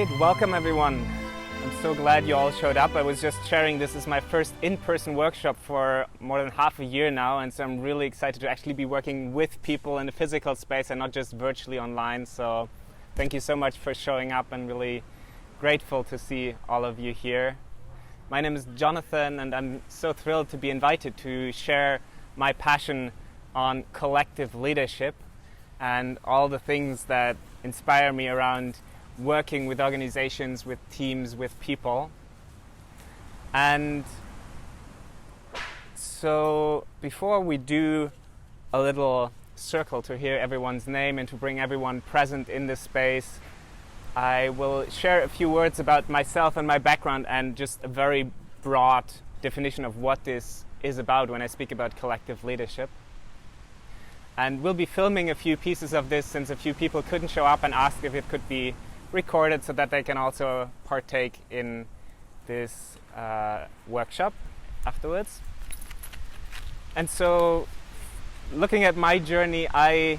right, welcome everyone. I'm so glad you all showed up. I was just sharing this is my first in-person workshop for more than half a year now, and so I'm really excited to actually be working with people in the physical space and not just virtually online. So thank you so much for showing up, and really grateful to see all of you here. My name is Jonathan, and I'm so thrilled to be invited to share my passion on collective leadership and all the things that inspire me around working with organizations, with teams, with people. And so before we do a little circle to hear everyone's name and to bring everyone present in this space, I will share a few words about myself and my background and just a very broad definition of what this is about when I speak about collective leadership. And we'll be filming a few pieces of this since a few people couldn't show up and asked if it could be recorded so that they can also partake in this workshop afterwards. And so, looking at my journey, I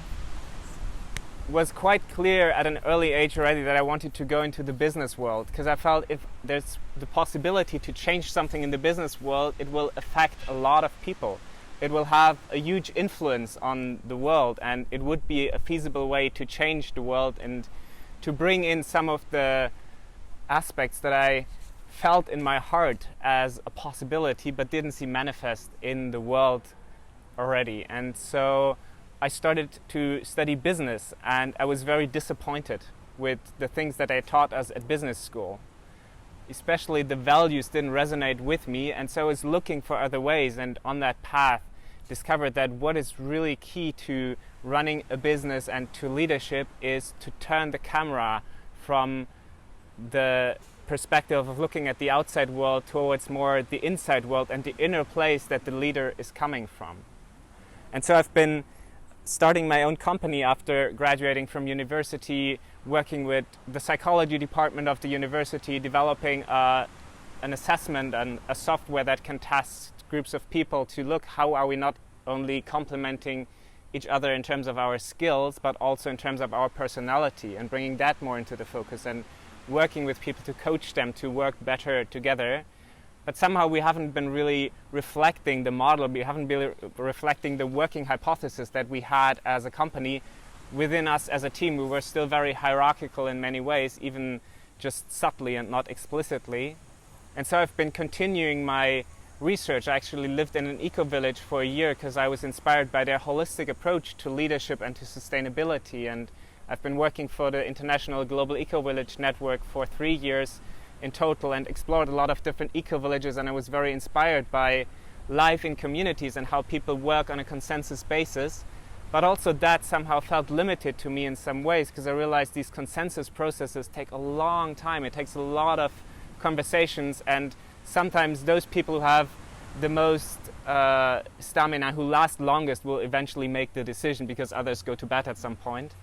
was quite clear at an early age already that I wanted to go into the business world, because I felt if there's the possibility to change something in the business world, it will affect a lot of people. It will have a huge influence on the world, and it would be a feasible way to change the world and to bring in some of the aspects that I felt in my heart as a possibility but didn't see manifest in the world already. And so I started to study business, and I was very disappointed with the things that I taught us at business school. Especially the values didn't resonate with me, and so I was looking for other ways, and on that path discovered that what is really key to running a business and to leadership is to turn the camera from the perspective of looking at the outside world towards more the inside world and the inner place that the leader is coming from. And so I've been starting my own company after graduating from university, working with the psychology department of the university, developing an assessment and a software that can task groups of people to look how are we not only complementing each other in terms of our skills, but also in terms of our personality, and bringing that more into the focus and working with people to coach them to work better together. But somehow we haven't been really reflecting the model, we haven't been reflecting the working hypothesis that we had as a company within us as a team. We were still very hierarchical in many ways, even just subtly and not explicitly. And so I've been continuing my research. I actually lived in an Ecovillage for a year because I was inspired by their holistic approach to leadership and to sustainability. And I've been working for the International Global Ecovillage Network for 3 years in total and explored a lot of different eco-villages, and I was very inspired by life in communities and how people work on a consensus basis. But also that somehow felt limited to me in some ways, because I realized these consensus processes take a long time. It takes a lot of conversations, and sometimes those people who have the most stamina, who last longest, will eventually make the decision because others go to bed at some point.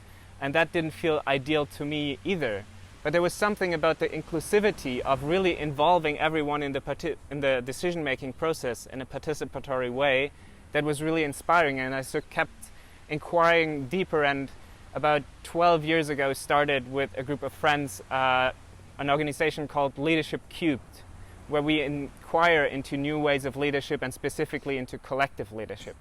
And that didn't feel ideal to me either. But there was something about the inclusivity of really involving everyone in the decision-making process in a participatory way that was really inspiring. And I kept inquiring deeper, and about 12 years ago started with a group of friends an organization called Leadership Cubed, where we inquire into new ways of leadership and specifically into collective leadership.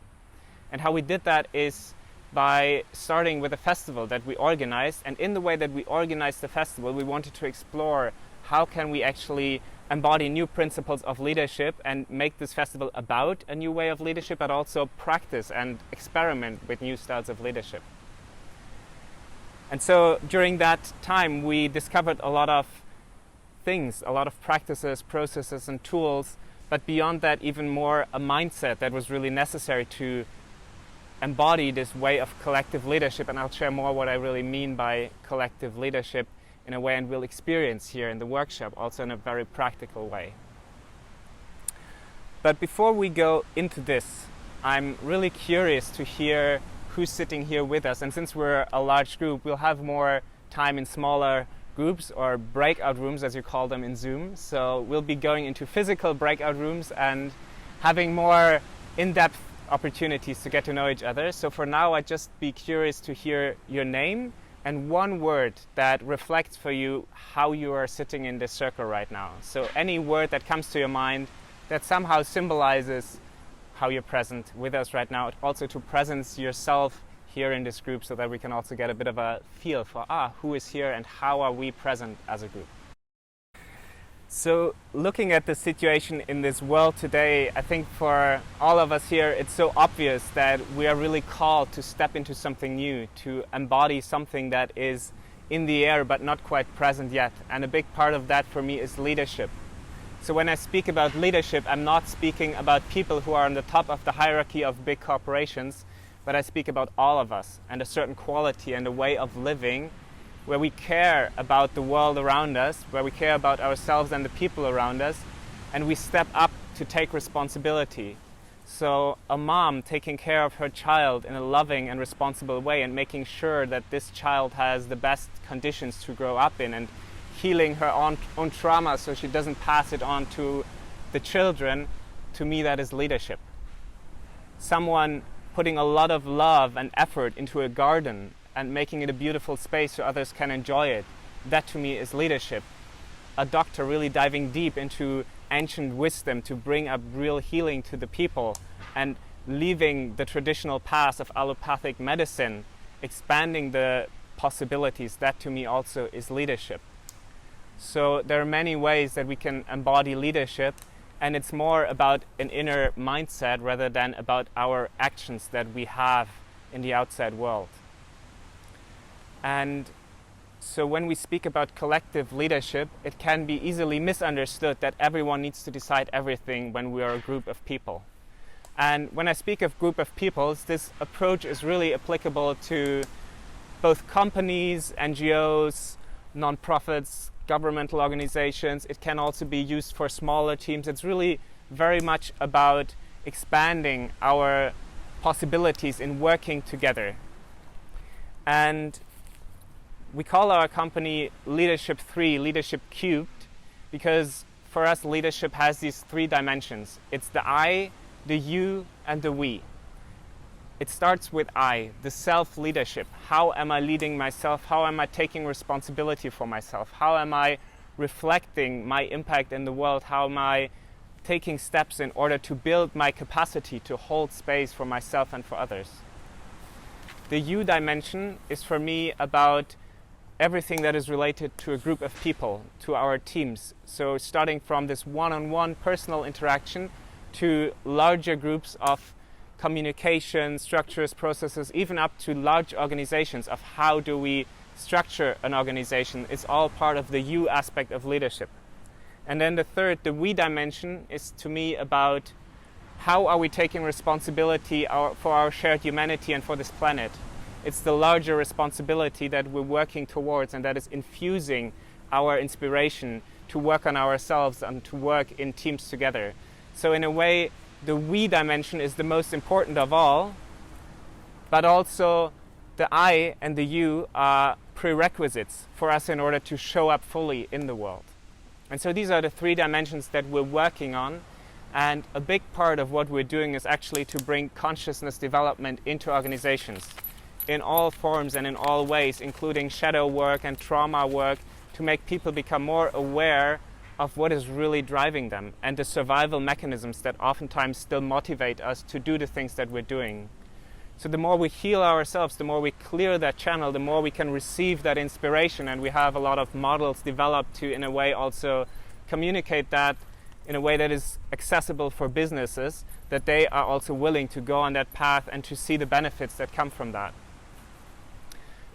And how we did that is by starting with a festival that we organized, and in the way that we organized the festival, we wanted to explore how can we actually embody new principles of leadership and make this festival about a new way of leadership, but also practice and experiment with new styles of leadership. And so during that time, we discovered a lot of things, a lot of practices, processes, and tools, but beyond that, even more a mindset that was really necessary to embody this way of collective leadership. And I'll share more what I really mean by collective leadership in a way, and we'll experience here in the workshop, also in a very practical way. But before we go into this, I'm really curious to hear who's sitting here with us. And since we're a large group, we'll have more time in smaller groups, or breakout rooms as you call them in Zoom. So we'll be going into physical breakout rooms and having more in-depth opportunities to get to know each other. So for now, I'd just be curious to hear your name and one word that reflects for you how you are sitting in this circle right now. So any word that comes to your mind that somehow symbolizes how you're present with us right now. Also to presence yourself here in this group so that we can also get a bit of a feel for who is here and how are we present as a group. So looking at the situation in this world today, I think for all of us here it's so obvious that we are really called to step into something new, to embody something that is in the air but not quite present yet. And a big part of that for me is leadership. So when I speak about leadership, I'm not speaking about people who are on the top of the hierarchy of big corporations, but I speak about all of us and a certain quality and a way of living where we care about the world around us, where we care about ourselves and the people around us, and we step up to take responsibility. So a mom taking care of her child in a loving and responsible way and making sure that this child has the best conditions to grow up in and healing her own trauma so she doesn't pass it on to the children, to me that is leadership. Someone putting a lot of love and effort into a garden and making it a beautiful space so others can enjoy it, that to me is leadership. A doctor really diving deep into ancient wisdom to bring up real healing to the people and leaving the traditional paths of allopathic medicine, expanding the possibilities, that to me also is leadership. So there are many ways that we can embody leadership, and it's more about an inner mindset rather than about our actions that we have in the outside world. And so when we speak about collective leadership, it can be easily misunderstood that everyone needs to decide everything when we are a group of people. And when I speak of group of peoples, this approach is really applicable to both companies, NGOs, non-profits, governmental organizations. It can also be used for smaller teams. It's really very much about expanding our possibilities in working together. And we call our company Leadership 3, Leadership Cubed, because for us leadership has these three dimensions. It's the I, the you, and the we. It starts with I, the self-leadership. How am I leading myself? How am I taking responsibility for myself? How am I reflecting my impact in the world? How am I taking steps in order to build my capacity to hold space for myself and for others? The you dimension is for me about everything that is related to a group of people, to our teams. So starting from this one-on-one personal interaction to larger groups of communication, structures, processes, even up to large organizations of how do we structure an organization. It's all part of the you aspect of leadership. And then the third, the we dimension, is to me about how are we taking responsibility for our shared humanity and for this planet. It's the larger responsibility that we're working towards and that is infusing our inspiration to work on ourselves and to work in teams together. So in a way, the we dimension is the most important of all, but also the I and the you are prerequisites for us in order to show up fully in the world. And so these are the three dimensions that we're working on, and a big part of what we're doing is actually to bring consciousness development into organizations in all forms and in all ways, including shadow work and trauma work, to make people become more aware of what is really driving them and the survival mechanisms that oftentimes still motivate us to do the things that we're doing. So the more we heal ourselves, the more we clear that channel, the more we can receive that inspiration, and we have a lot of models developed to, in a way, also communicate that in a way that is accessible for businesses, that they are also willing to go on that path and to see the benefits that come from that.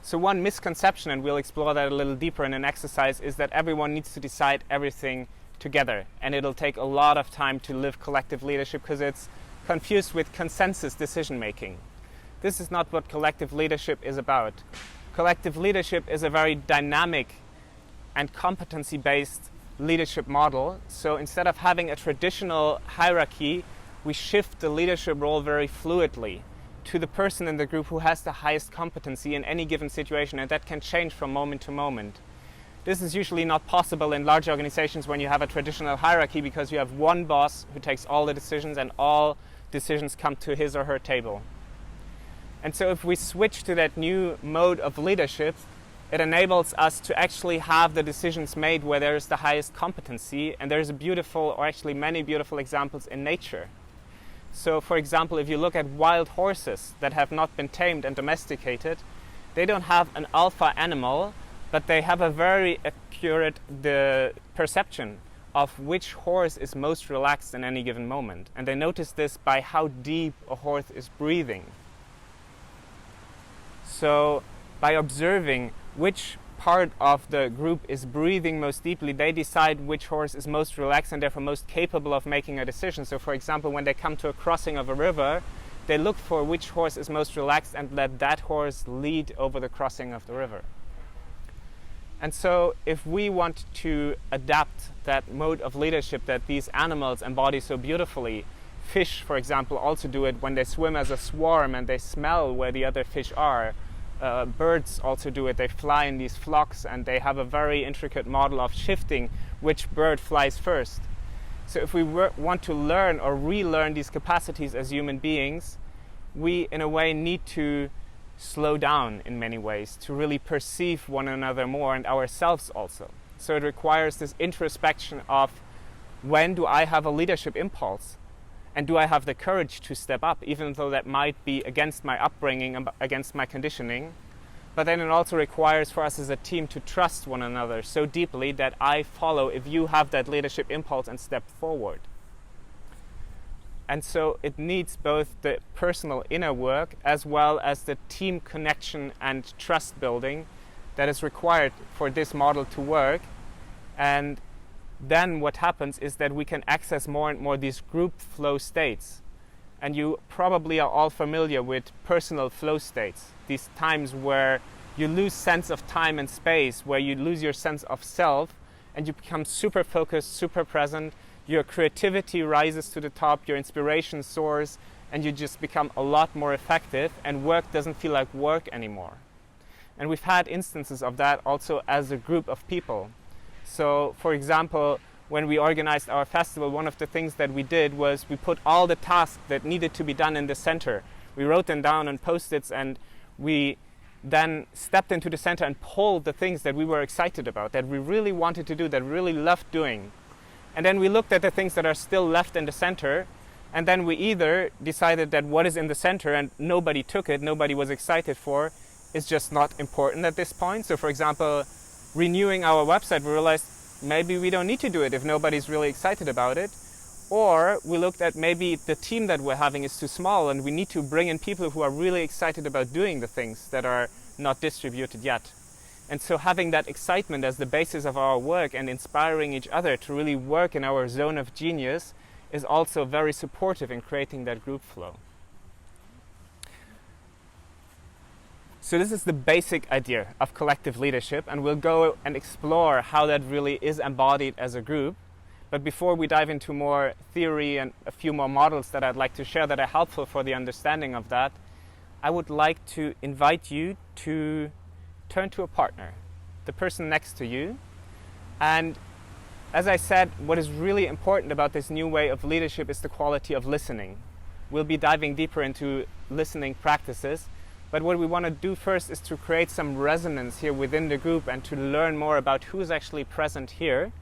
So one misconception, and we'll explore that a little deeper in an exercise, is that everyone needs to decide everything together, and it'll take a lot of time to live collective leadership because it's confused with consensus decision making. This is not what collective leadership is about. Collective leadership is a very dynamic and competency-based leadership model. So instead of having a traditional hierarchy, we shift the leadership role very fluidly to the person in the group who has the highest competency in any given situation, and that can change from moment to moment. This is usually not possible in large organizations when you have a traditional hierarchy, because you have one boss who takes all the decisions and all decisions come to his or her table. And so if we switch to that new mode of leadership, It enables us to actually have the decisions made where there is the highest competency, and there's a beautiful, or actually many beautiful examples in nature. So, for example, if you look at wild horses that have not been tamed and domesticated, they don't have an alpha animal, but they have a very accurate perception of which horse is most relaxed in any given moment. And they notice this by how deep a horse is breathing. So, by observing which part of the group is breathing most deeply, they decide which horse is most relaxed and therefore most capable of making a decision. So, for example, when they come to a crossing of a river, they look for which horse is most relaxed and let that horse lead over the crossing of the river. And so, if we want to adapt that mode of leadership that these animals embody so beautifully, fish, for example, also do it when they swim as a swarm and they smell where the other fish are. Birds also do it. They fly in these flocks and they have a very intricate model of shifting which bird flies first. So if we want to learn or relearn these capacities as human beings, we in a way need to slow down in many ways to really perceive one another more and ourselves also. So it requires this introspection of, when do I have a leadership impulse? And do I have the courage to step up, even though that might be against my upbringing, against my conditioning? But then it also requires for us as a team to trust one another so deeply that I follow if you have that leadership impulse and step forward. And so it needs both the personal inner work as well as the team connection and trust building that is required for this model to work. And then what happens is that we can access more and more these group flow states. And you probably are all familiar with personal flow states, these times where you lose sense of time and space, where you lose your sense of self, and you become super focused, super present, your creativity rises to the top, your inspiration soars, and you just become a lot more effective, and work doesn't feel like work anymore. And we've had instances of that also as a group of people. So, for example, when we organized our festival, one of the things that we did was we put all the tasks that needed to be done in the center. We wrote them down on Post-its, and we then stepped into the center and pulled the things that we were excited about, that we really wanted to do, that we really loved doing. And then we looked at the things that are still left in the center, and then we either decided that what is in the center and nobody took it, nobody was excited for, is just not important at this point. So, for example, renewing our website, we realized maybe we don't need to do it if nobody's really excited about it. Or we looked at maybe the team that we're having is too small and we need to bring in people who are really excited about doing the things that are not distributed yet. And so having that excitement as the basis of our work and inspiring each other to really work in our zone of genius is also very supportive in creating that group flow. So this is the basic idea of collective leadership, and we'll go and explore how that really is embodied as a group. But before we dive into more theory and a few more models that I'd like to share that are helpful for the understanding of that, I would like to invite you to turn to a partner, the person next to you. And as I said, what is really important about this new way of leadership is the quality of listening. We'll be diving deeper into listening practices. But what we want to do first is to create some resonance here within the group and to learn more about who's actually present here.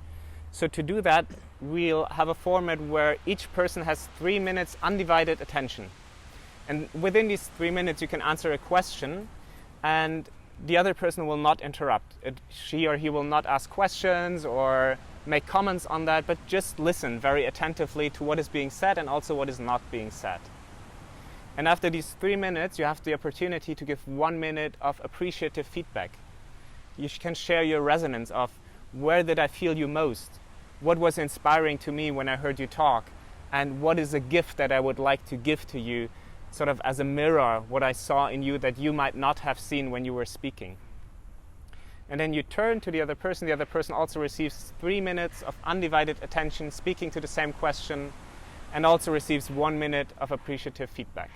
So to do that, we'll have a format where each person has 3 minutes undivided attention. And within these 3 minutes, you can answer a question, and the other person will not interrupt. She or he will not ask questions or make comments on that, but just listen very attentively to what is being said and also what is not being said. And after these 3 minutes, you have the opportunity to give 1 minute of appreciative feedback. You can share your resonance of where did I feel you most? What was inspiring to me when I heard you talk? And what is a gift that I would like to give to you, sort of as a mirror, what I saw in you that you might not have seen when you were speaking. And then you turn to the other person also receives 3 minutes of undivided attention, speaking to the same question, and also receives 1 minute of appreciative feedback.